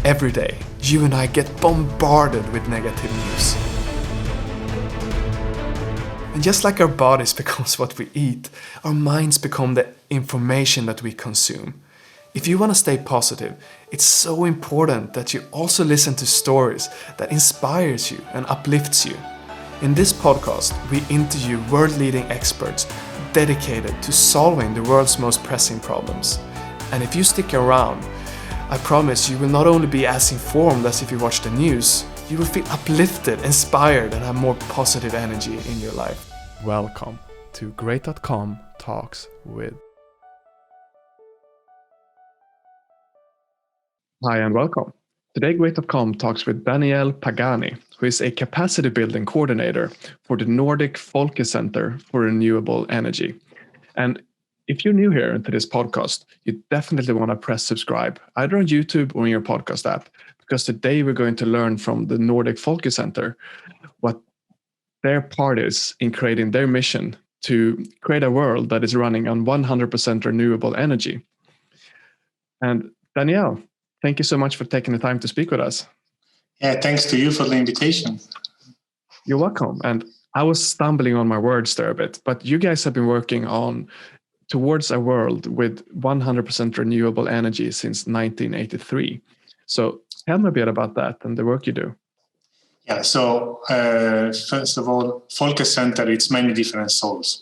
Every day, you and I get bombarded with negative news. And just like our bodies becomes what we eat, our minds become the information that we consume. If you want to stay positive, it's so important that you also listen to stories that inspires you and uplifts you. In this podcast, we interview world-leading experts dedicated to solving the world's most pressing problems. And if you stick around, I promise you will not only be as informed as if you watch the news, you will feel uplifted, inspired, and have more positive energy in your life. Welcome to Great.com Talks with. Hi and welcome. Today Great.com talks with Danielle Pagani, who is a capacity building coordinator for the Nordic Folkecenter for Renewable Energy. And if you're new here to this podcast, you definitely want to press subscribe, either on YouTube or in your podcast app, because today we're going to learn from the Nordic Folkecenter what their part is in creating their mission to create a world that is running on 100% renewable energy. And Danielle, thank you so much for taking the time to speak with us. Yeah, thanks to you for the invitation. You're welcome. And I was stumbling on my words there a bit, but you guys have been working towards a world with 100% renewable energy since 1983. So tell me a bit about that and the work you do. Yeah, so first of all, Folkecenter, it's many different souls.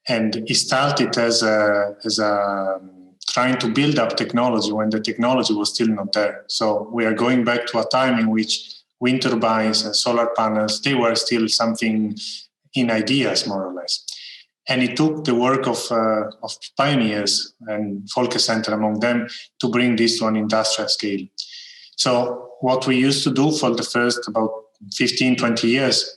And it started as trying to build up technology when the technology was still not there. So we are going back to a time in which wind turbines and solar panels, they were still something in ideas, more or less. And it took the work of pioneers, and Folkecenter among them, to bring this to an industrial scale. So what we used to do for the first about 15, 20 years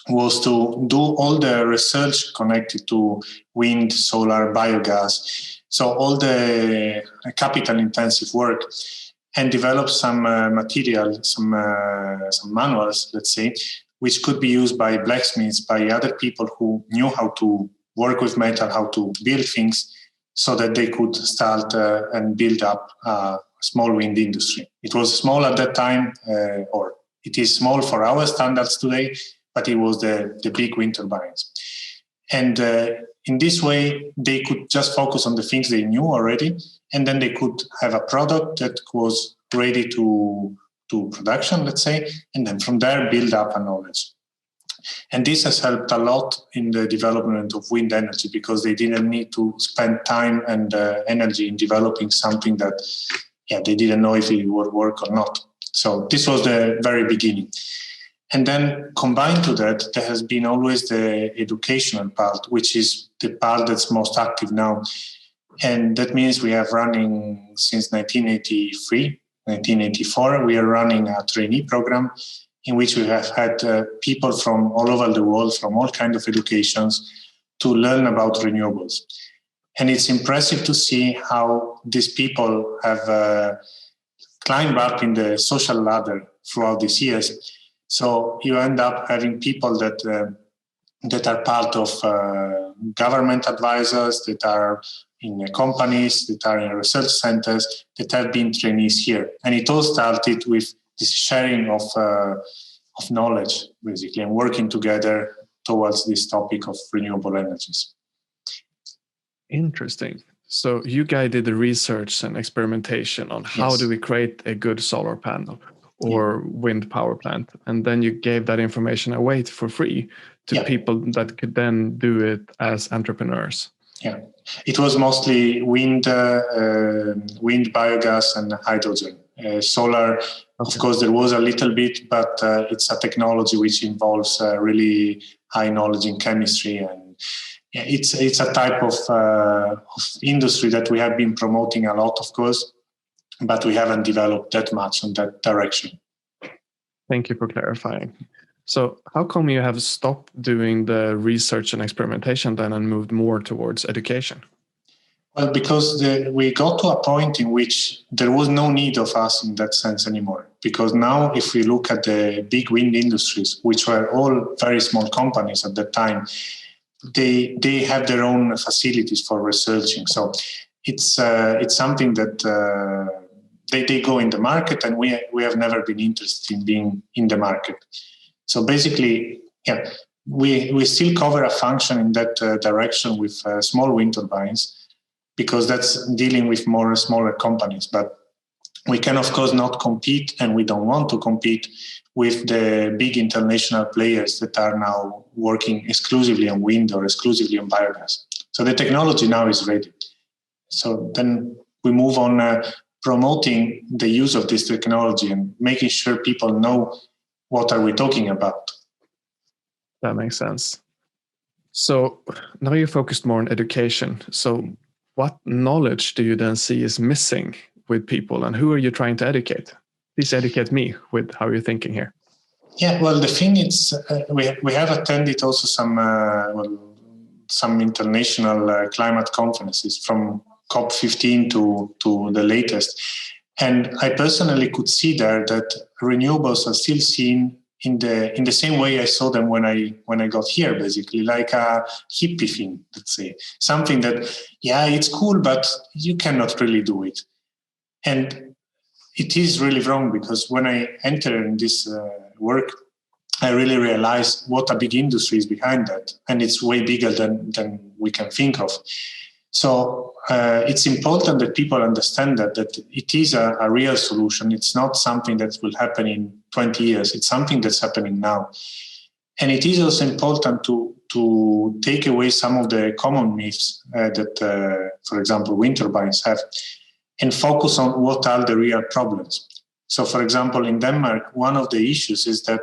was to do all the research connected to wind, solar, biogas, so all the capital-intensive work, and develop some material, some manuals, let's say, which could be used by blacksmiths, by other people who knew how to work with metal, how to build things, so that they could start and build up a small wind industry. It was small at that time, or it is small for our standards today, but it was the big wind turbines. And in this way, they could just focus on the things they knew already, and then they could have a product that was ready to production, let's say, and then from there build up a knowledge. And this has helped a lot in the development of wind energy, because they didn't need to spend time and energy in developing something that they didn't know if it would work or not. So this was the very beginning. And then combined to that, there has been always the educational part, which is the part that's most active now. And that means we have running since 1983, 1984, we are running a trainee program in which we have had people from all over the world, from all kinds of educations, to learn about renewables. And it's impressive to see how these people have climbed up in the social ladder throughout these years. So you end up having people that are part of government advisors, that are in companies, that are in research centers, that have been trainees here. And it all started with this sharing of knowledge, basically, and working together towards this topic of renewable energies. Interesting. So you guys did the research and experimentation on how do we create a good solar panel or wind power plant, and then you gave that information away for free to people that could then do it as entrepreneurs. Yeah, it was mostly wind, biogas, and hydrogen. Solar, of course, there was a little bit, but it's a technology which involves really high knowledge in chemistry, and it's a type of industry that we have been promoting a lot, of course, but we haven't developed that much in that direction. Thank you for clarifying. So how come you have stopped doing the research and experimentation then and moved more towards education? Well, because we got to a point in which there was no need of us in that sense anymore. Because now if we look at the big wind industries, which were all very small companies at that time, they have their own facilities for researching. So it's something that they go in the market, and we have never been interested in being in the market. So basically, yeah, we still cover a function in that direction with small wind turbines, because that's dealing with more smaller companies. But we can, of course, not compete, and we don't want to compete with the big international players that are now working exclusively on wind or exclusively on biogas. So the technology now is ready. So then we move on promoting the use of this technology and making sure people know what are we talking about. That makes sense. So now you're focused more on education. So what knowledge do you then see is missing with people, and who are you trying to educate? Please educate me with how you're thinking here. Yeah, well, the thing is, we have attended also some international climate conferences, from COP15 to the latest. And I personally could see there that renewables are still seen in the same way I saw them when I got here, basically, like a hippie thing, let's say. Something that, yeah, it's cool, but you cannot really do it. And it is really wrong, because when I entered in this work, I really realized what a big industry is behind that. And it's way bigger than we can think of. So it's important that people understand that it is a real solution. It's not something that will happen in 20 years. It's something that's happening now. And it is also important to take away some of the common myths that, for example, wind turbines have, and focus on what are the real problems. So, for example, in Denmark, one of the issues is that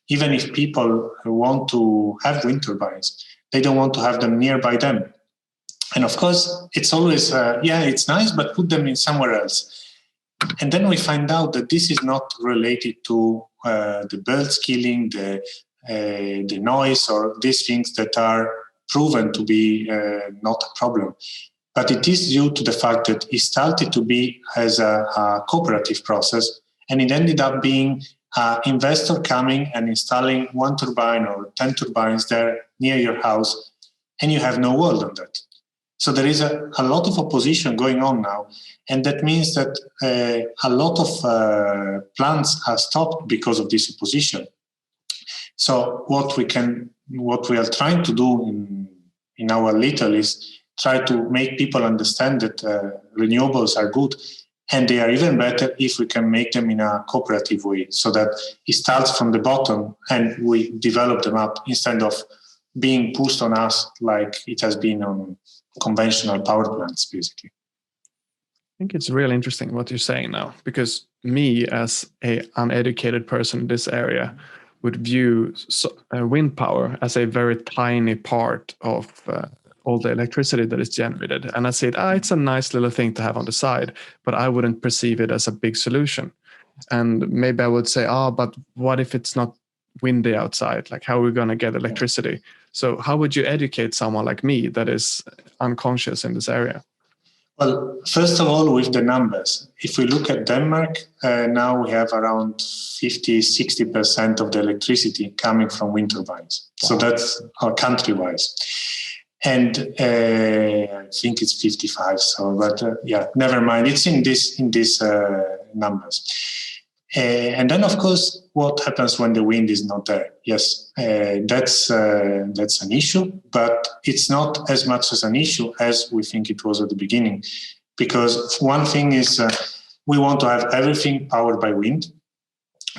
even if people want to have wind turbines, they don't want to have them nearby them. And of course, it's always, it's nice, but put them in somewhere else. And then we find out that this is not related to the birds killing, the noise, or these things that are proven to be not a problem. But it is due to the fact that it started to be as a cooperative process, and it ended up being an investor coming and installing 1 turbine or 10 turbines there near your house, and you have no world on that. So there is a lot of opposition going on now, and that means that a lot of plants are stopped because of this opposition. So what we are trying to do in our little is try to make people understand that renewables are good, and they are even better if we can make them in a cooperative way, so that it starts from the bottom and we develop them up, instead of being pushed on us like it has been on conventional power plants, basically. I think it's really interesting what you're saying now, because me, as an uneducated person in this area, would view wind power as a very tiny part of all the electricity that is generated. And I said, it's a nice little thing to have on the side, but I wouldn't perceive it as a big solution. And maybe I would say, but what if it's not windy outside? Like, how are we going to get electricity? So how would you educate someone like me that is unconscious in this area? Well, first of all, with the numbers, if we look at Denmark, now we have around 50-60% of the electricity coming from wind turbines. Wow. So that's country-wise. And I think it's 55. So, but never mind. It's in these numbers. And then, of course, what happens when the wind is not there? Yes, that's an issue, but it's not as much as an issue as we think it was at the beginning. Because one thing is we want to have everything powered by wind.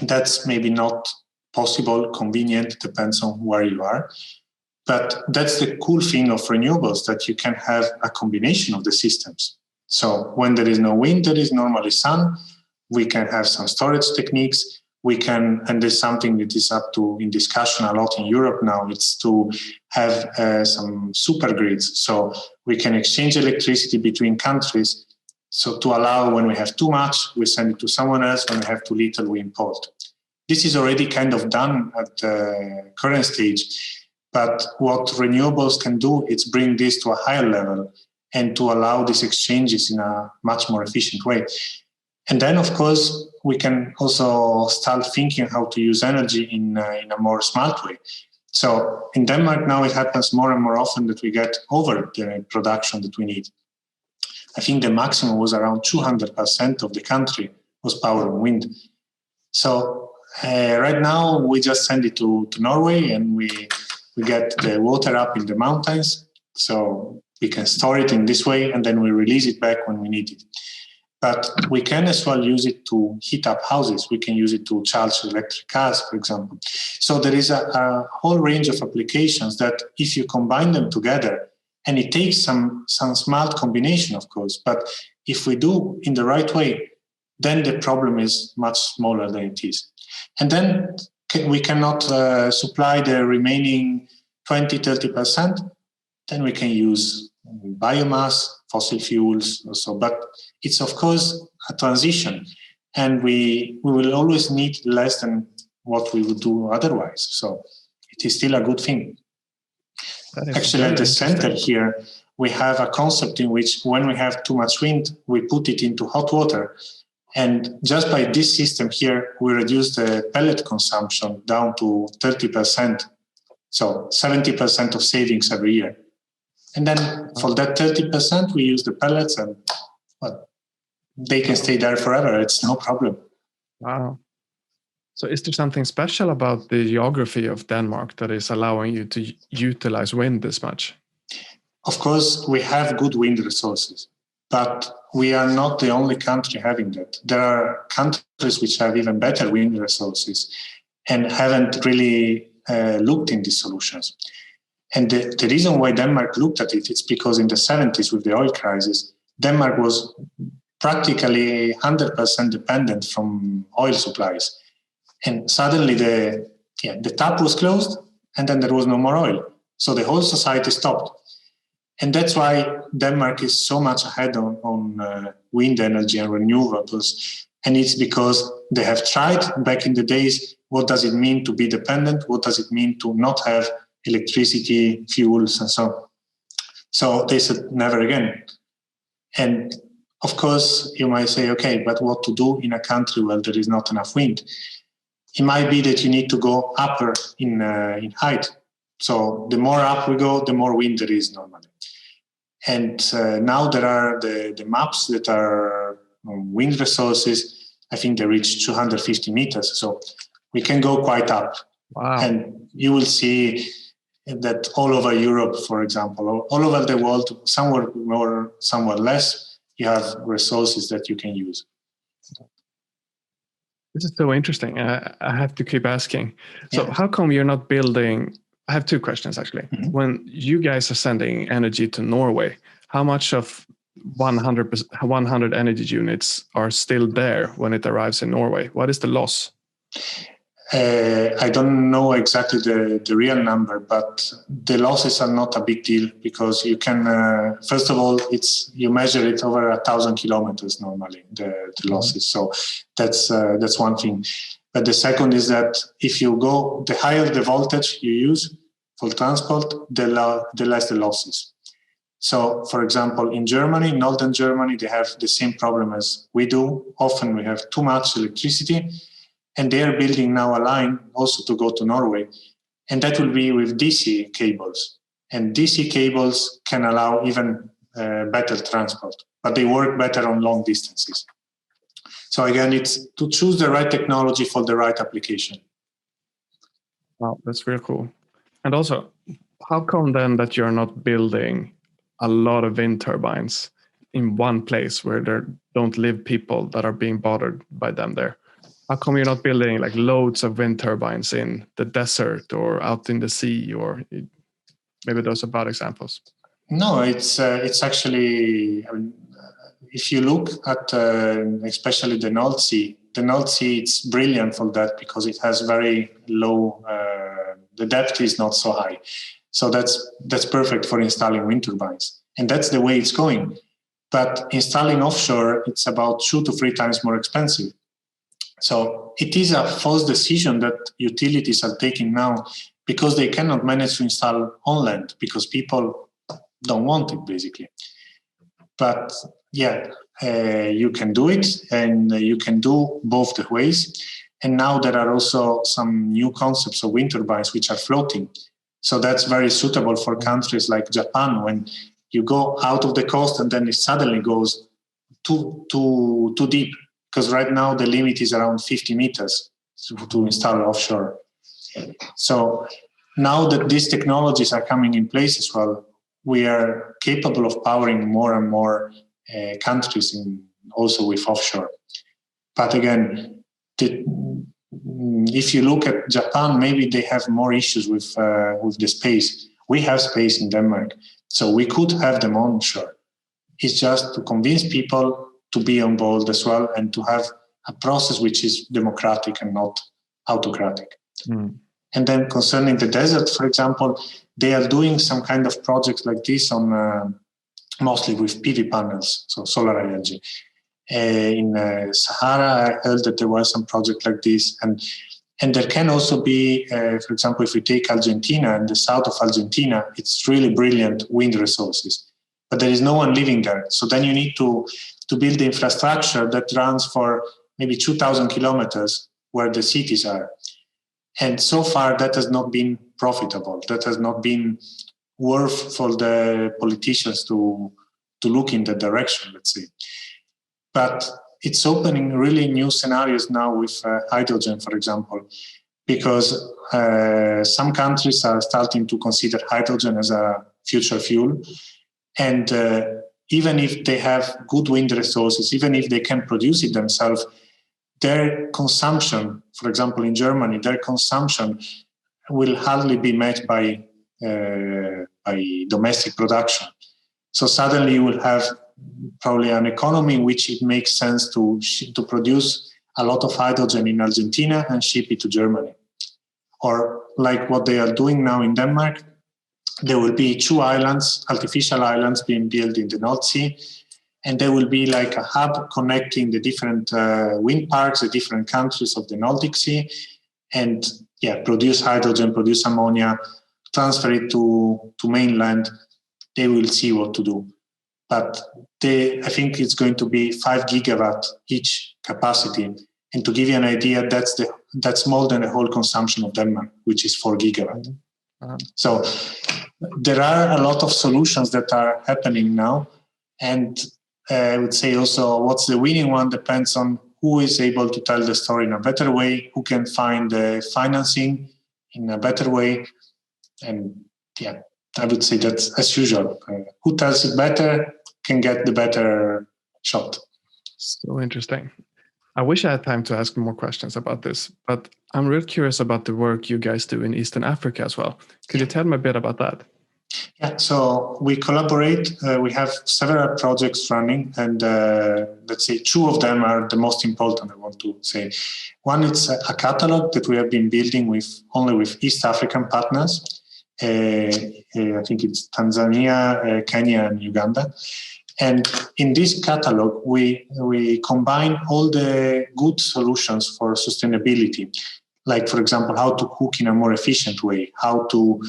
That's maybe not possible, convenient, depends on where you are. But that's the cool thing of renewables, that you can have a combination of the systems. So when there is no wind, there is normally sun. We can have some storage techniques. We can, and there's something that is up to in discussion a lot in Europe now, it's to have some super grids. So we can exchange electricity between countries. So to allow, when we have too much, we send it to someone else. When we have too little, we import. This is already kind of done at the current stage. But what renewables can do is bring this to a higher level and to allow these exchanges in a much more efficient way. And then, of course, we can also start thinking how to use energy in a more smart way. So in Denmark now, it happens more and more often that we get over the production that we need. I think the maximum was around 200% of the country was powered on wind. So right now we just send it to Norway, and we get the water up in the mountains. So we can store it in this way, and then we release it back when we need it. But we can as well use it to heat up houses. We can use it to charge electric cars, for example. So there is a whole range of applications that if you combine them together, and it takes some smart combination, of course, but if we do in the right way, then the problem is much smaller than it is. And then we cannot supply the remaining 20-30%, then we can use biomass, fossil fuels also. But it's, of course, a transition, and we will always need less than what we would do otherwise. So it is still a good thing. Actually, at the center here, we have a concept in which when we have too much wind, we put it into hot water. And just by this system here, we reduce the pellet consumption down to 30%. So 70% of savings every year. And then for that 30%, we use the pellets, and they can stay there forever. It's no problem. Wow. So is there something special about the geography of Denmark that is allowing you to utilize wind this much? Of course, we have good wind resources, but we are not the only country having that. There are countries which have even better wind resources and haven't really looked in these solutions. And the reason why Denmark looked at it is because in the 70s with the oil crisis, Denmark was practically 100% dependent from oil supplies. And suddenly the tap was closed, and then there was no more oil. So the whole society stopped. And that's why Denmark is so much ahead on wind energy and renewables. And it's because they have tried back in the days, what does it mean to be dependent? What does it mean to not have electricity, fuels, and so on? So they said, never again. And of course, you might say, okay, but what to do in a country where there is not enough wind? It might be that you need to go upper in height. So the more up we go, the more wind there is normally. And now there are the maps that are wind resources. I think they reach 250 meters. So we can go quite up. Wow. And you will see that all over Europe, for example, all over the world, somewhere more, somewhere less, you have resources that you can use. This is so interesting. I have to keep asking. So how come you're not building... I have two questions, actually. Mm-hmm. When you guys are sending energy to Norway, how much of 100 energy units are still there when it arrives in Norway? What is the loss? I don't know exactly the real number, but the losses are not a big deal because you can, first of all, you measure it over 1,000 kilometers normally, the losses. So that's one thing. But the second is that if you go, the higher the voltage you use for transport, the less the losses. So, for example, in Germany, northern Germany, they have the same problem as we do. Often we have too much electricity, and they are building now a line also to go to Norway. And that will be with DC cables. And DC cables can allow even better transport, but they work better on long distances. So again, it's to choose the right technology for the right application. Wow, that's really cool. And also, how come then that you're not building a lot of wind turbines in one place where there don't live people that are being bothered by them there? How come you're not building like loads of wind turbines in the desert or out in the sea, or maybe those are bad examples? No, it's actually, if you look at especially the North Sea, it's brilliant for that because it has very low, the depth is not so high. So that's perfect for installing wind turbines. And that's the way it's going. But installing offshore, it's about 2 to 3 times more expensive. So it is a false decision that utilities are taking now because they cannot manage to install on land because people don't want it, basically. But you can do it, and you can do both the ways. And now there are also some new concepts of wind turbines which are floating. So that's very suitable for countries like Japan when you go out of the coast and then it suddenly goes too deep, because right now the limit is around 50 meters to install offshore. So now that these technologies are coming in place as well, we are capable of powering more and more countries also with offshore. But again, if you look at Japan, maybe they have more issues with the space. We have space in Denmark, so we could have them onshore. It's just to convince people to be on board as well, and to have a process which is democratic and not autocratic. And then concerning the desert, for example, they are doing some kind of projects like this on mostly with PV panels, so solar energy. In Sahara, I heard that there was some project like this, and there can also be, for example, if we take Argentina and the south of Argentina, it's really brilliant wind resources, but there is no one living there. So then you need to build the infrastructure that runs for maybe 2,000 kilometers where the cities are. And so far, that has not been profitable. That has not been worth for the politicians to look in that direction, let's say. But it's opening really new scenarios now with hydrogen, for example, because some countries are starting to consider hydrogen as a future fuel. And even if they have good wind resources, even if they can produce it themselves, their consumption, for example, in Germany, their consumption will hardly be met by domestic production. So suddenly you will have probably an economy in which it makes sense to produce a lot of hydrogen in Argentina and ship it to Germany. Or like what they are doing now in Denmark, there will be 2 islands, artificial islands being built in the North Sea, and there will be like a hub connecting the different wind parks, the different countries of the Nordic Sea, and produce hydrogen, produce ammonia, transfer it to mainland. They will see what to do. But I think it's going to be 5 gigawatt each capacity. And to give you an idea, that's more than the whole consumption of Denmark, which is 4 gigawatt. So there are a lot of solutions that are happening now. And I would say also what's the winning one depends on who is able to tell the story in a better way, who can find the financing in a better way. And I would say that's as usual. Who tells it better can get the better shot. So interesting. I wish I had time to ask more questions about this, but I'm real curious about the work you guys do in Eastern Africa as well. Could you tell me a bit about that? Yeah, so we collaborate. We have several projects running, and let's say 2 of them are the most important, I want to say. One is a catalog that we have been building only with East African partners. I think it's Tanzania, Kenya, and Uganda. And in this catalog, we combine all the good solutions for sustainability, like, for example, how to cook in a more efficient way, how to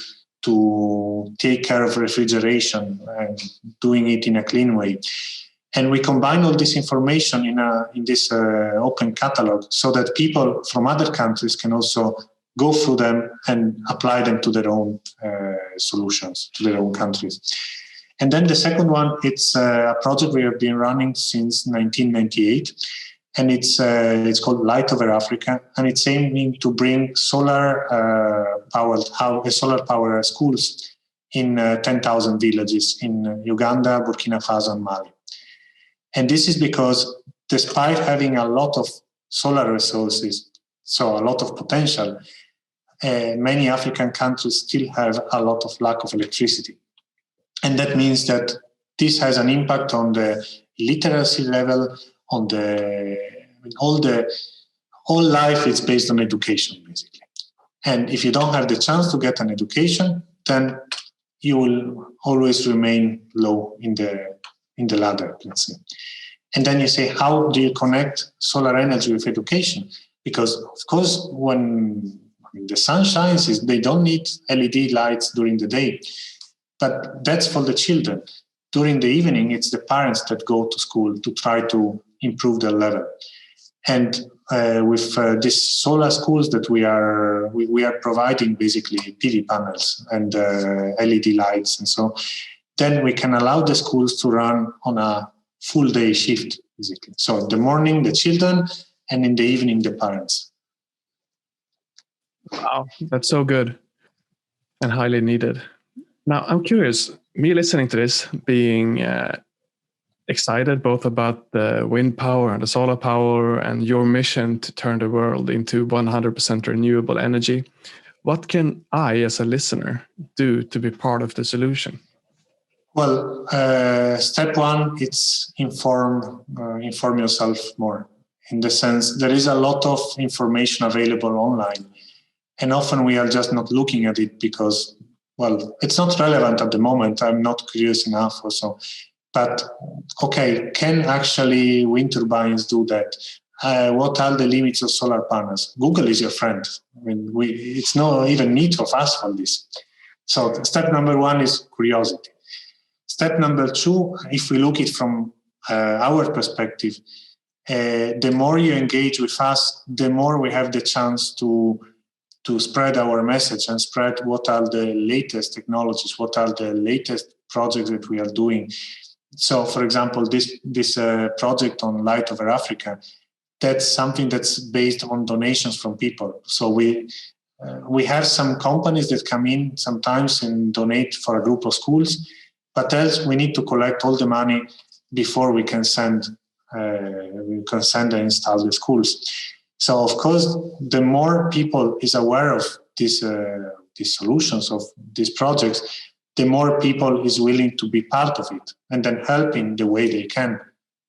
take care of refrigeration and doing it in a clean way. And we combine all this information in this open catalog so that people from other countries can also go through them and apply them to their own solutions, to their own countries. And then the second one, it's a project we have been running since 1998. And it's called Light Over Africa, and it's aiming to bring solar power schools in 10,000 villages in Uganda, Burkina Faso, and Mali. And this is because despite having a lot of solar resources, so a lot of potential, many African countries still have a lot of lack of electricity. And that means that this has an impact on the literacy level, on all life is based on education, basically. And if you don't have the chance to get an education, then you will always remain low in the ladder, let's say. And then you say, how do you connect solar energy with education? Because, of course, when the sun shines, they don't need LED lights during the day. But that's for the children. During the evening, it's the parents that go to school to try to improve their level. And with these solar schools that we are providing basically PV panels and LED lights, and so then we can allow the schools to run on a full day shift, basically. So in the morning, the children, and in the evening, the parents. Wow, that's so good and highly needed. Now, I'm curious, me listening to this, being excited both about the wind power and the solar power and your mission to turn the world into 100% renewable energy. What can I, as a listener, do to be part of the solution? Well, step one, it's inform yourself more. In the sense, there is a lot of information available online. And often we are just not looking at it because, well, it's not relevant at the moment. I'm not curious enough or so. But, okay, can actually wind turbines do that? What are the limits of solar panels? Google is your friend. I mean, it's no even need of us for this. So step number one is curiosity. Step number two, if we look at it from our perspective, the more you engage with us, the more we have the chance to spread our message and spread what are the latest technologies, what are the latest projects that we are doing. So, for example, this project on Light Over Africa, that's something that's based on donations from people. So we have some companies that come in sometimes and donate for a group of schools, but else we need to collect all the money before we can send and install the schools. So, of course, the more people is aware of these solutions, of these projects, the more people is willing to be part of it and then help in the way they can,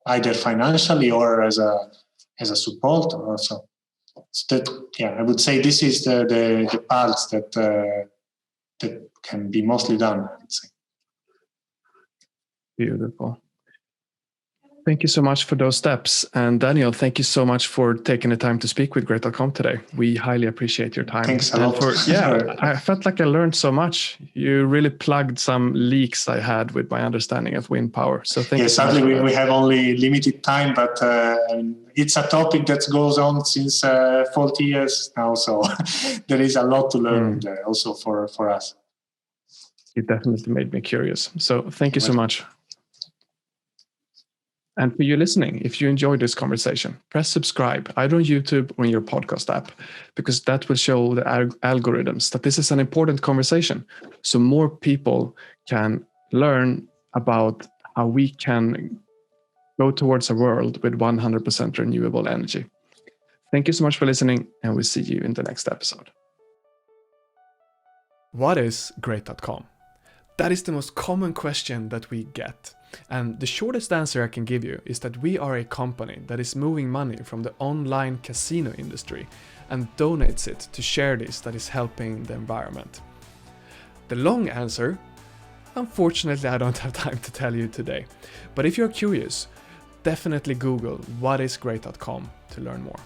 either financially or as a support also. So that, I would say this is the parts that can be mostly done, I would say. Beautiful. Thank you so much for those steps. And Daniel, thank you so much for taking the time to speak with Great.com today. We highly appreciate your time. Thanks a lot. I felt like I learned so much. You really plugged some leaks I had with my understanding of wind power. So thank you so much. Sadly, we have only limited time, but it's a topic that goes on since 40 years now. So there is a lot to learn there also for us. It definitely made me curious. So thank you so much. And for you listening, if you enjoyed this conversation, press subscribe either on YouTube or in your podcast app, because that will show the algorithms that this is an important conversation. So more people can learn about how we can go towards a world with 100% renewable energy. Thank you so much for listening, and we'll see you in the next episode. What is Great.com? That is the most common question that we get. And the shortest answer I can give you is that we are a company that is moving money from the online casino industry and donates it to charities that is helping the environment. The long answer, unfortunately, I don't have time to tell you today. But if you're curious, definitely Google what is Great.com to learn more.